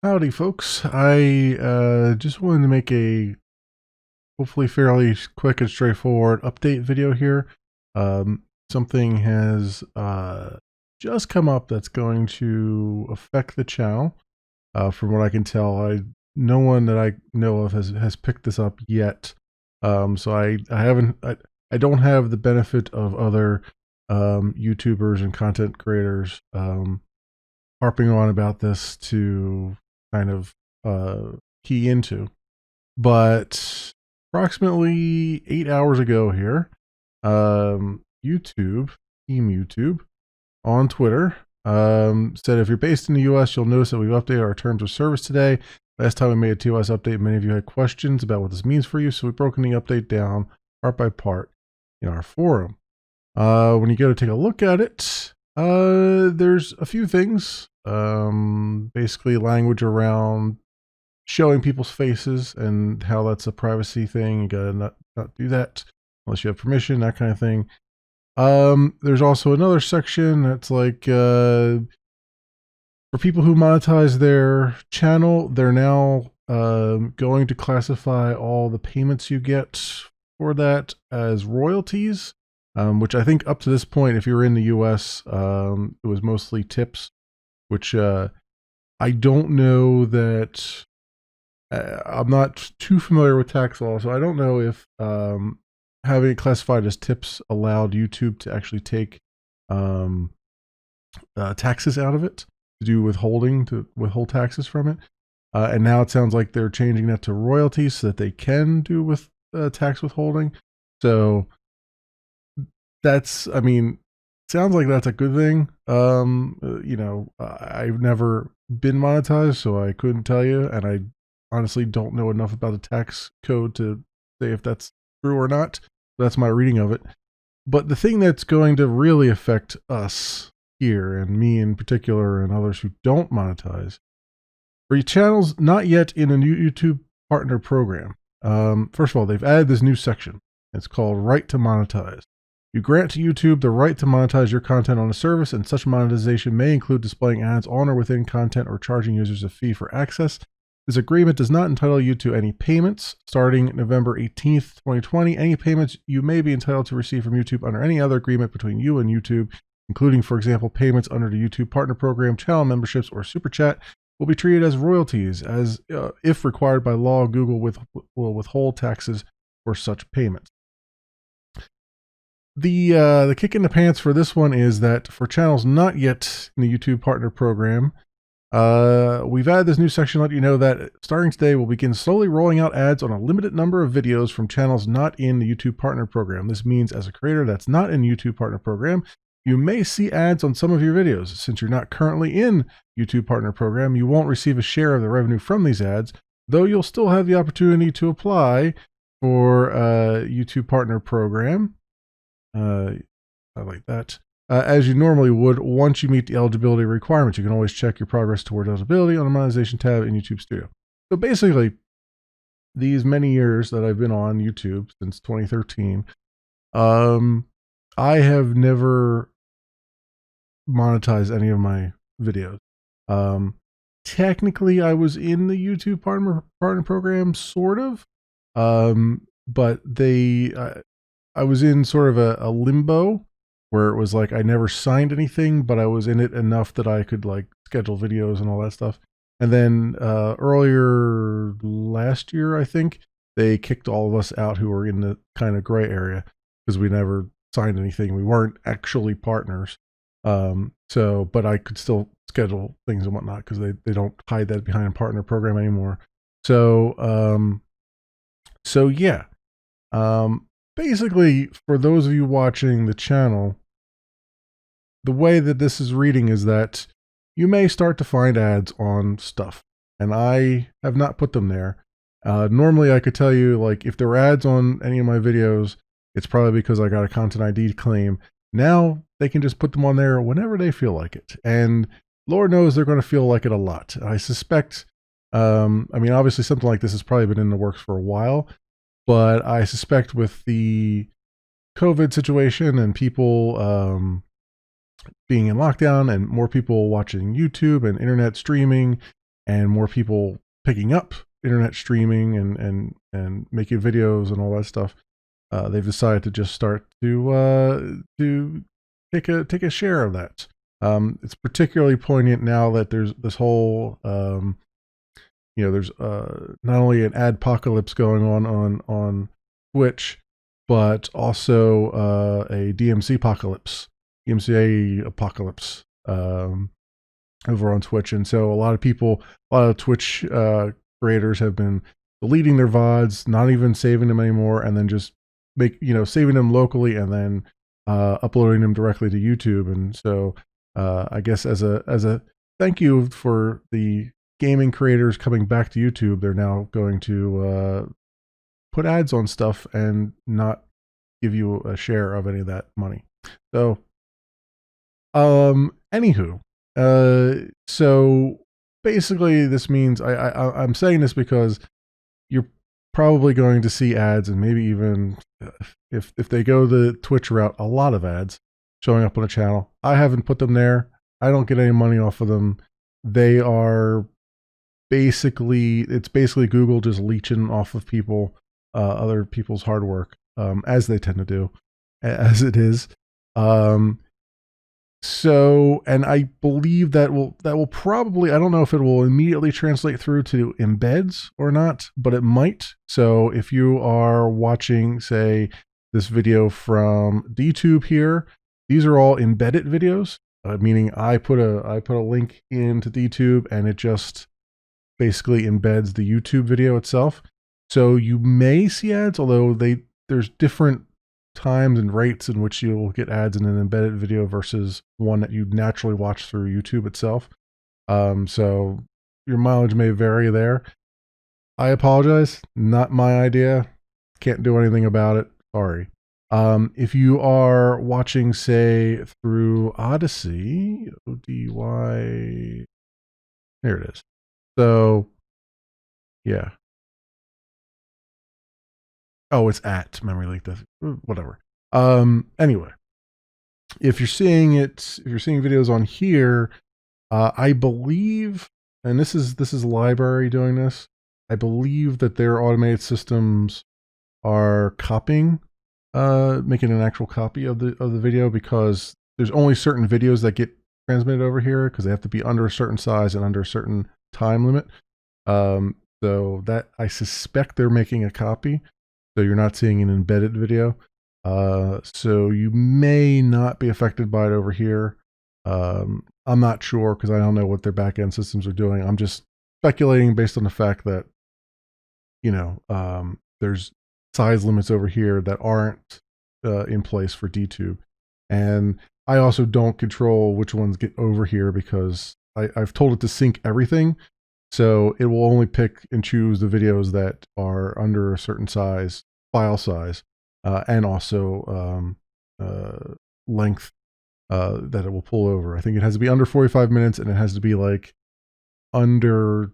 Howdy, folks. I just wanted to make a hopefully fairly quick and straightforward update video here. Something has just come up that's going to affect the channel. From what I can tell, no one that I know of has picked this up yet. So I don't have the benefit of other YouTubers and content creators harping on about this to kind of key into. But approximately 8 hours ago here, Team YouTube, on Twitter, said if you're based in the US, you'll notice that we've updated our terms of service today. Last time we made a ToS update, many of you had questions about what this means for you, so we've broken the update down part by part in our forum. When you go to take a look at it, there's a few things. Basically language around showing people's faces and how that's a privacy thing. You gotta not do that unless you have permission, that kind of thing. There's also another section that's like for people who monetize their channel, they're now going to classify all the payments you get for that as royalties. Which I think up to this point, if you're in the US, it was mostly tips, which I don't know that I'm not too familiar with tax law, so I don't know if having it classified as tips allowed YouTube to actually take taxes out of it, to withhold taxes from it. And now it sounds like they're changing that to royalties so that they can do with tax withholding. So I mean, sounds like that's a good thing. I've never been monetized, so I couldn't tell you, and I honestly don't know enough about the tax code to say if that's true or not. That's my reading of it. But the thing that's going to really affect us here, and me in particular, and others who don't monetize, for channels not yet in a new YouTube partner program. First of all, they've added this new section. It's called Right to Monetize. You grant to YouTube the right to monetize your content on a service, and such monetization may include displaying ads on or within content or charging users a fee for access. This agreement does not entitle you to any payments. Starting November 18th, 2020, any payments you may be entitled to receive from YouTube under any other agreement between you and YouTube, including, for example, payments under the YouTube Partner Program, channel memberships, or Super Chat, will be treated as royalties, as if required by law, Google will withhold taxes for such payments. The kick in the pants for this one is that for channels not yet in the YouTube Partner Program, we've added this new section to let you know that starting today, we'll begin slowly rolling out ads on a limited number of videos from channels not in the YouTube Partner Program. This means as a creator that's not in the YouTube Partner Program, you may see ads on some of your videos. Since you're not currently in YouTube Partner Program, you won't receive a share of the revenue from these ads, though you'll still have the opportunity to apply for YouTube Partner Program. I like that. As you normally would once you meet the eligibility requirements. You can always check your progress toward eligibility on the monetization tab in YouTube Studio. So basically, these many years that I've been on YouTube since 2013, I have never monetized any of my videos. Technically, I was in the YouTube partner program, sort of, but I was in sort of a limbo where it was like I never signed anything, but I was in it enough that I could like schedule videos and all that stuff. And then earlier last year, I think, they kicked all of us out who were in the kind of gray area because we never signed anything. We weren't actually partners. But I could still schedule things and whatnot because they don't hide that behind a partner program anymore. So yeah. Basically, for those of you watching the channel, the way that this is reading is that you may start to find ads on stuff, and I have not put them there. Normally, I could tell you, like, if there were ads on any of my videos, it's probably because I got a Content ID claim. Now, they can just put them on there whenever they feel like it, and Lord knows they're going to feel like it a lot. I suspect, I mean, obviously something like this has probably been in the works for a while, but I suspect with the COVID situation and people being in lockdown and more people watching YouTube and internet streaming, and more people picking up internet streaming and making videos and all that stuff, they've decided to just start to take a share of that. It's particularly poignant now that there's this whole there's not only an adpocalypse going on Twitch, but also a DMCA apocalypse over on Twitch. And so a lot of Twitch creators have been deleting their VODs, not even saving them anymore, and then just saving them locally and then uploading them directly to YouTube. And so I guess as a thank you for the gaming creators coming back to YouTube, they're now going to put ads on stuff and not give you a share of any of that money. So, anywho, so basically this means I'm saying this because you're probably going to see ads, and maybe even if they go the Twitch route, a lot of ads showing up on a channel. I haven't put them there. I don't get any money off of them. They are it's basically Google just leeching off of people, other people's hard work, as they tend to do, as it is. So, and I believe that will probably, I don't know if it will immediately translate through to embeds or not, but it might. So if you are watching, say, this video from DTube here, these are all embedded videos, meaning I put a link into DTube and it just basically embeds the YouTube video itself. So you may see ads, although there's different times and rates in which you'll get ads in an embedded video versus one that you naturally watch through YouTube itself. So your mileage may vary there. I apologize. Not my idea. Can't do anything about it. Sorry. If you are watching, say, through Odyssey, ODY, there it is. So, yeah. Oh, it's at memory leak. Whatever. Anyway, if you're seeing videos on here, I believe, and this is Library doing this. I believe that their automated systems are copying, making an actual copy of the video, because there's only certain videos that get transmitted over here because they have to be under a certain size and under a certain time limit. So that, I suspect they're making a copy. So you're not seeing an embedded video. So you may not be affected by it over here. I'm not sure because I don't know what their backend systems are doing. I'm just speculating based on the fact that, there's size limits over here that aren't in place for DTube. And I also don't control which ones get over here because I've told it to sync everything. So it will only pick and choose the videos that are under a certain file size, and also length that it will pull over. I think it has to be under 45 minutes and it has to be like under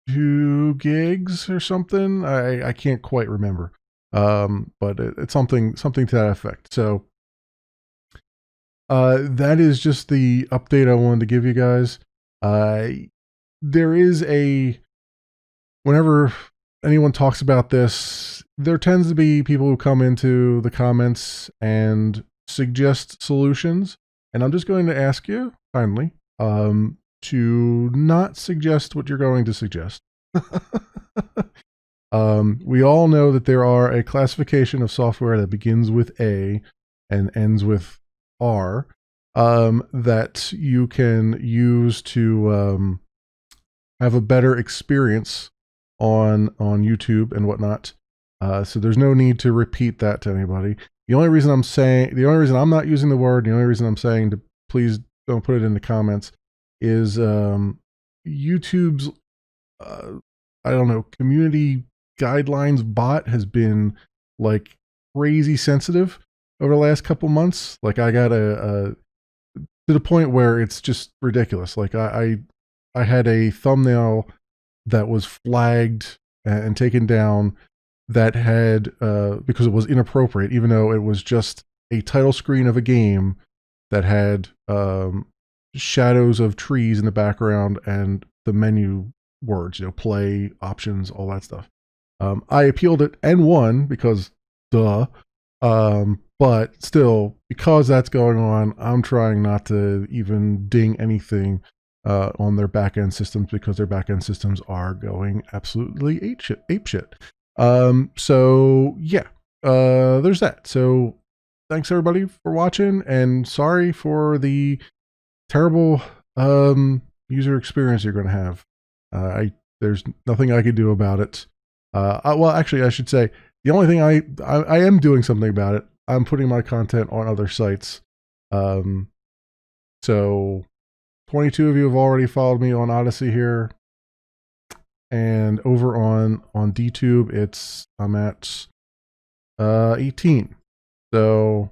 2 gigs or something. I can't quite remember, but it's something to that effect. So that is just the update I wanted to give you guys. There is whenever anyone talks about this, there tends to be people who come into the comments and suggest solutions. And I'm just going to ask you kindly to not suggest what you're going to suggest. We all know that there are a classification of software that begins with A and ends with R, that you can use to have a better experience on YouTube and whatnot. So there's no need to repeat that to anybody. The only reason I'm not using the word, the only reason I'm saying to please don't put it in the comments is YouTube's community guidelines bot has been like crazy sensitive over the last couple months. Like I got to the point where it's just ridiculous. Like I had a thumbnail that was flagged and taken down that had because it was inappropriate, even though it was just a title screen of a game that had shadows of trees in the background and the menu words, play, options, all that stuff. I appealed it and won because duh. But still, because that's going on, I'm trying not to even ding anything on their backend systems, because their backend systems are going absolutely ape shit. So yeah, there's that. So thanks everybody for watching, and sorry for the terrible user experience you're going to have. There's nothing I could do about it. Well, actually, I should say the only thing I am doing something about it. I'm putting my content on other sites. So 22 of you have already followed me on Odyssey here, and over on DTube, I'm at 18. So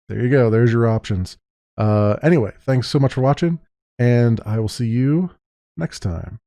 there you go. There's your options. Anyway, thanks so much for watching, and I will see you next time.